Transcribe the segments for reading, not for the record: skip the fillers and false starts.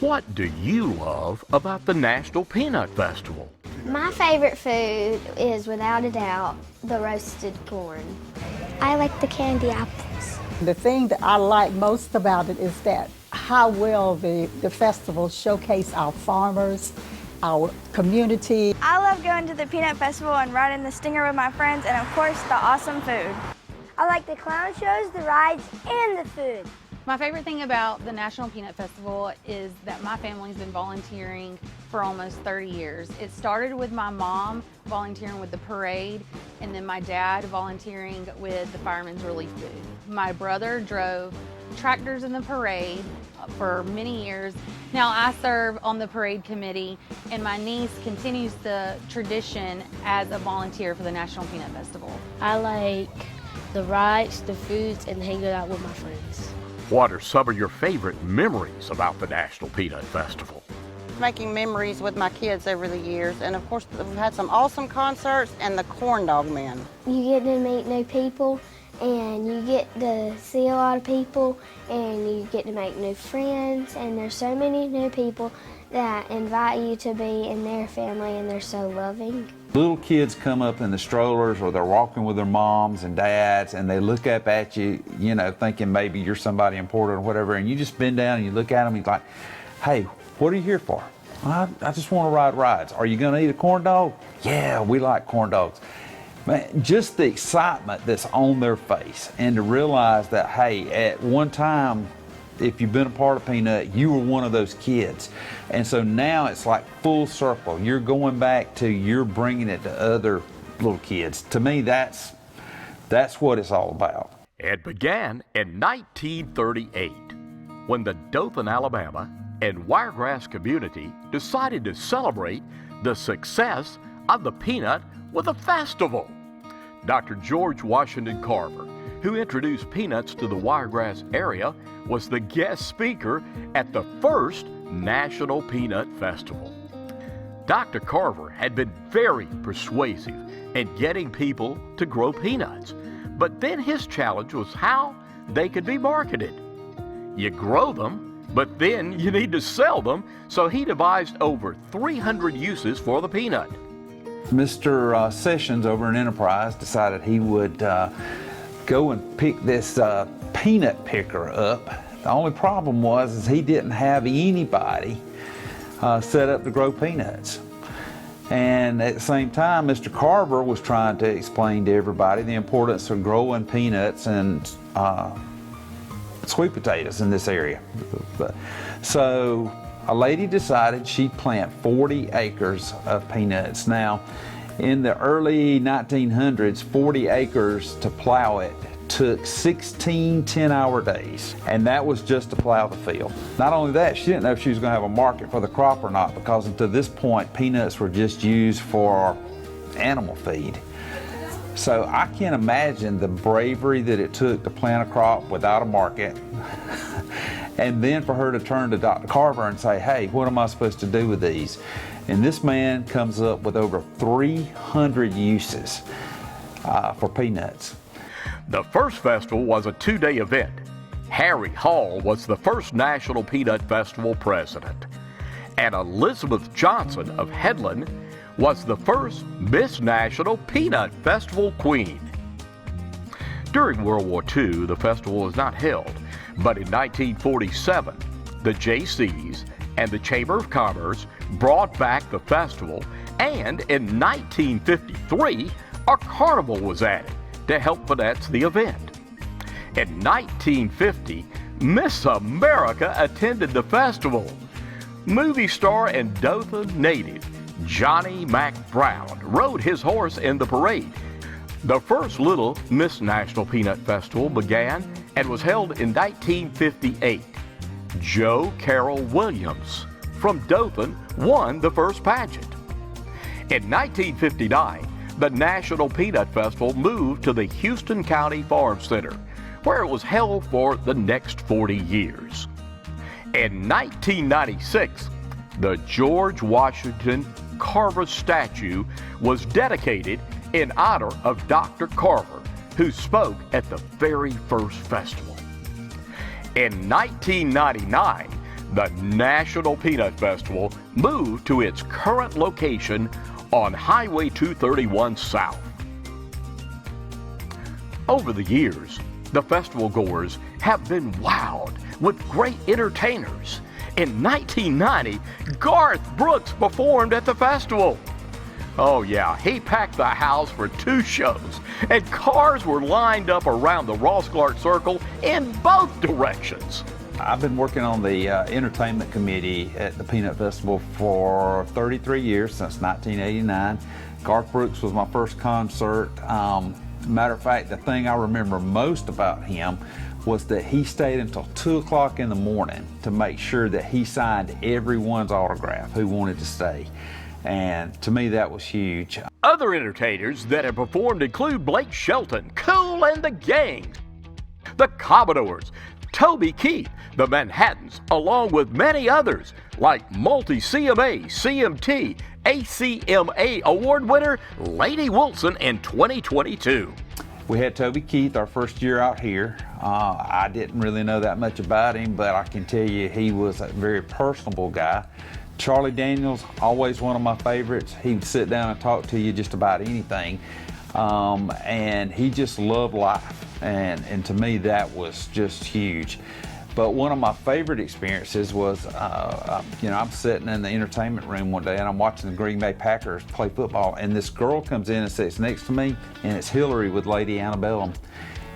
What do you love about the National Peanut Festival? My favorite food is, without a doubt, the roasted corn. I like the candy apples. The thing that I like most about it is that how well the festival showcase our farmers, our community. I love going to the Peanut Festival and riding the Stinger with my friends, and of course the awesome food. I like the clown shows, the rides, and the food. My favorite thing about the National Peanut Festival is that my family's been volunteering for almost 30 years. It started with my mom volunteering with the parade, and then my dad volunteering with the Fireman's Relief Booth. My brother drove tractors in the parade for many years. Now I serve on the parade committee, and my niece continues the tradition as a volunteer for the National Peanut Festival. I like the rides, the foods, and hanging out with my friends. What are some of your favorite memories about the National Peanut Festival? Making memories with my kids over the years, and of course we've had some awesome concerts and the corn dog men. You get to meet new people, and you get to see a lot of people, and you get to make new friends, and there's so many new people that invite you to be in their family, and they're so loving. Little kids come up in the strollers, or they're walking with their moms and dads, and they look up at you, you know, thinking maybe you're somebody important or whatever, and you just bend down and you look at them and you're like, hey, what are you here for? I just want to ride rides. Are you going to eat a corn dog? Yeah, we like corn dogs. Man, just the excitement that's on their face, and to realize that, hey, at one time, if you've been a part of Peanut, you were one of those kids. And so now it's like full circle. You're going back to, you're bringing it to other little kids. To me, that's what it's all about. It began in 1938 when the Dothan, Alabama and Wiregrass community decided to celebrate the success of the peanut with a festival. Dr. George Washington Carver, who introduced peanuts to the Wiregrass area, was the guest speaker at the first National Peanut Festival. Dr. Carver had been very persuasive in getting people to grow peanuts, but then his challenge was how they could be marketed. You grow them, but then you need to sell them, so he devised over 300 uses for the peanut. Mr. Sessions over in Enterprise decided he would go and pick this peanut picker up. The only problem was he didn't have anybody set up to grow peanuts. And at the same time, Mr. Carver was trying to explain to everybody the importance of growing peanuts and sweet potatoes in this area. So a lady decided she'd plant 40 acres of peanuts. Now, in the early 1900s, 40 acres to plow it took 16 10-hour days, and that was just to plow the field. Not only that, she didn't know if she was going to have a market for the crop or not, because until this point, peanuts were just used for animal feed. So I can't imagine the bravery that it took to plant a crop without a market, and then for her to turn to Dr. Carver and say, hey, what am I supposed to do with these? And this man comes up with over 300 uses for peanuts. The first festival was a 2-day event. Harry Hall was the first National Peanut Festival president, and Elizabeth Johnson of Headland was the first Miss National Peanut Festival queen. During World War II, the festival was not held, but in 1947, the Jaycees and the Chamber of Commerce brought back the festival, and in 1953, a carnival was added to help finance the event. In 1950, Miss America attended the festival. Movie star and Dothan native Johnny Mac Brown rode his horse in the parade. The first Little Miss National Peanut Festival began and was held in 1958. Joe Carroll Williams from Dothan won the first pageant. In 1959, the National Peanut Festival moved to the Houston County Farm Center, where it was held for the next 40 years. In 1996, the George Washington Carver statue was dedicated in honor of Dr. Carver, who spoke at the very first festival. In 1999, the National Peanut Festival moved to its current location on Highway 231 South. Over the years, the festival goers have been wowed with great entertainers. In 1990, Garth Brooks performed at the festival. Oh yeah, he packed the house for 2 shows, and cars were lined up around the Ross Clark Circle in both directions. I've been working on the entertainment committee at the Peanut Festival for 33 years, since 1989. Garth Brooks was my first concert. Matter of fact, the thing I remember most about him was that he stayed until 2 o'clock in the morning to make sure that he signed everyone's autograph who wanted to stay. And to me, that was huge. Other entertainers that have performed include Blake Shelton, Kool and the Gang, the Commodores, Toby Keith, the Manhattans, along with many others like multi-CMA, CMT, ACMA award winner Lady Wilson in 2022. We had Toby Keith our first year out here. I didn't really know that much about him, but I can tell you he was a very personable guy. Charlie Daniels, always one of my favorites. He'd sit down and talk to you just about anything. And he just loved life. And to me, that was just huge. But one of my favorite experiences was, I'm sitting in the entertainment room one day and I'm watching the Green Bay Packers play football, and this girl comes in and sits next to me, and it's Hillary with Lady Antebellum.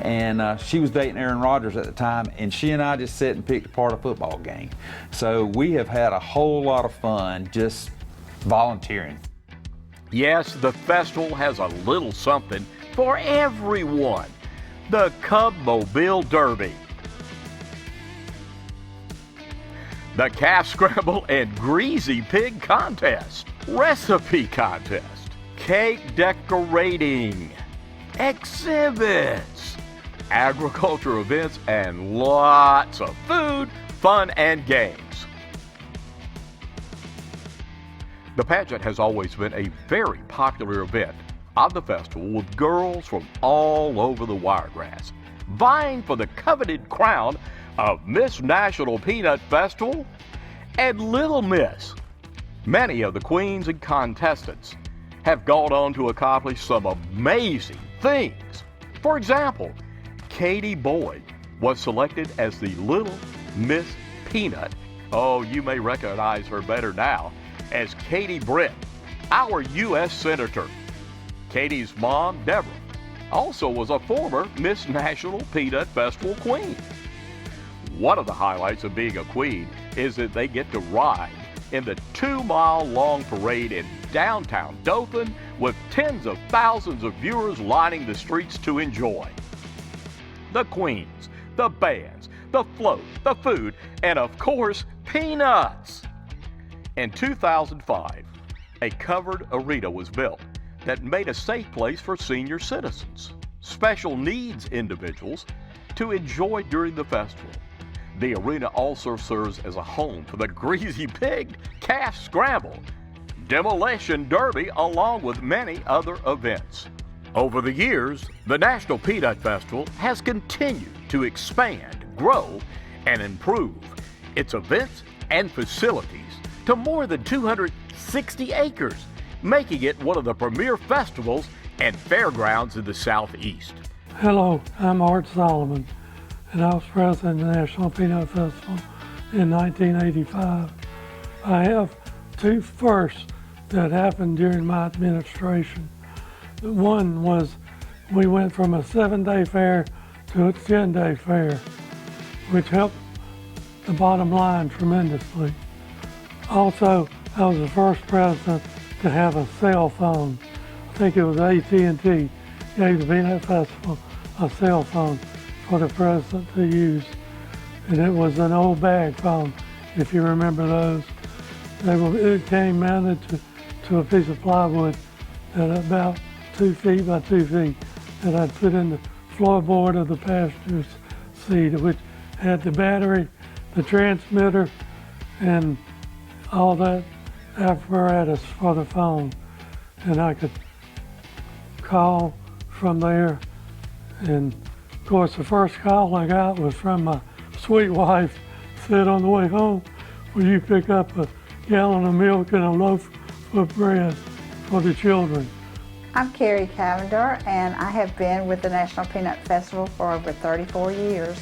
And she was dating Aaron Rodgers at the time, and she and I just sat and picked apart a football game. So we have had a whole lot of fun just volunteering. Yes, the festival has a little something for everyone. The Cub Mobile Derby, the Calf Scramble and Greasy Pig Contest, Recipe Contest, Cake Decorating, Exhibits, agriculture events, and lots of food, fun, and games. The pageant has always been a very popular event of the festival, with girls from all over the Wiregrass vying for the coveted crown of Miss National Peanut Festival and Little Miss. Many of the queens and contestants have gone on to accomplish some amazing things. For example, Katie Boyd was selected as the Little Miss Peanut. Oh, you may recognize her better now as Katie Britt, our U.S. Senator. Katie's mom, Deborah, also was a former Miss National Peanut Festival queen. One of the highlights of being a queen is that they get to ride in the 2-mile-long parade in downtown Dothan with tens of thousands of viewers lining the streets to enjoy. The queens, the bands, the float, the food, and of course, peanuts. In 2005, a covered arena was built that made a safe place for senior citizens, special needs individuals to enjoy during the festival. The arena also serves as a home for the Greasy Pig Calf Scramble, Demolition Derby, along with many other events. Over the years, the National Peanut Festival has continued to expand, grow, and improve its events and facilities to more than 260 acres, making it one of the premier festivals and fairgrounds in the Southeast. Hello, I'm Art Solomon, and I was president of the National Peanut Festival in 1985. I have 2 firsts that happened during my administration. One was we went from a 7-day fair to a 10-day fair, which helped the bottom line tremendously. Also, I was the first president to have a cell phone. I think it was AT&T gave the Peanut Festival a cell phone for the president to use. And it was an old bag phone, if you remember those. It came mounted to a piece of plywood at about 2 feet by 2 feet that I'd put in the floorboard of the passenger seat, which had the battery, the transmitter, and all that apparatus for the phone. And I could call from there. And of course, the first call I got was from my sweet wife, said on the way home, where you pick up a gallon of milk and a loaf of bread for the children. I'm Carrie Cavender, and I have been with the National Peanut Festival for over 34 years.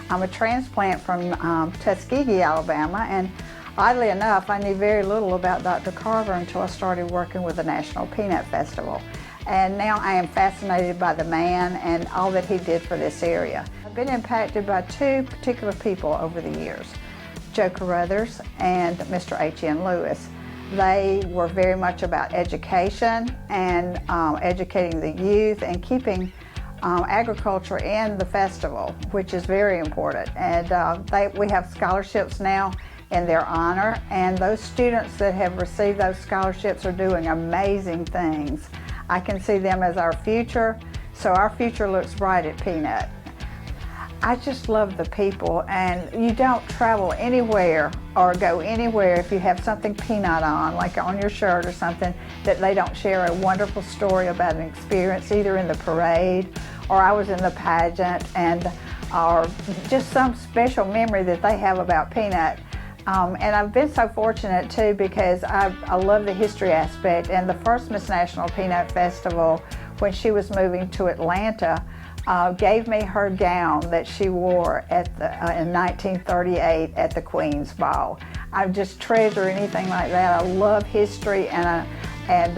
I'm a transplant from Tuskegee, Alabama, and oddly enough, I knew very little about Dr. Carver until I started working with the National Peanut Festival. And now I am fascinated by the man and all that he did for this area. I've been impacted by two particular people over the years, Joe Carruthers and Mr. H.N. Lewis. They were very much about education and educating the youth and keeping agriculture in the festival, which is very important. And we have scholarships now in their honor, and those students that have received those scholarships are doing amazing things. I can see them as our future, so our future looks bright at Peanut. I just love the people, and you don't travel anywhere or go anywhere if you have something Peanut on, like on your shirt or something, that they don't share a wonderful story about an experience either in the parade or I was in the pageant, and or just some special memory that they have about Peanut. And I've been so fortunate too, because I love the history aspect, and the first Miss National Peanut Festival, when she was moving to Atlanta, gave me her gown that she wore at in 1938 at the Queen's Ball. I just treasure anything like that. I love history, and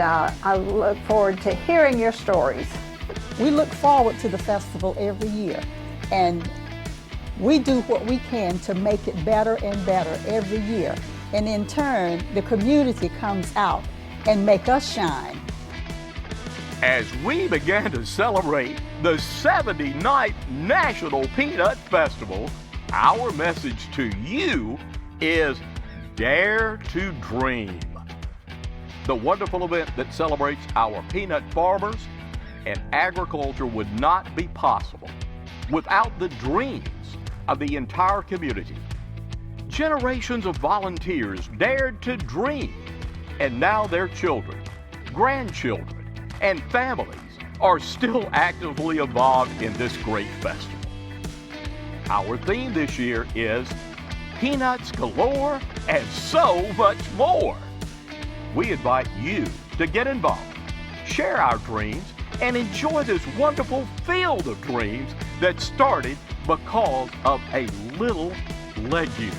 I look forward to hearing your stories. We look forward to the festival every year, and we do what we can to make it better and better every year. And in turn, the community comes out and make us shine. As we began to celebrate the 79th National Peanut Festival, our message to you is Dare to Dream. The wonderful event that celebrates our peanut farmers and agriculture would not be possible without the dreams of the entire community. Generations of volunteers dared to dream, and now their children, grandchildren, and families are still actively involved in this great festival. Our theme this year is Peanuts Galore and so much more. We invite you to get involved, share our dreams, and enjoy this wonderful field of dreams that started because of a little legume.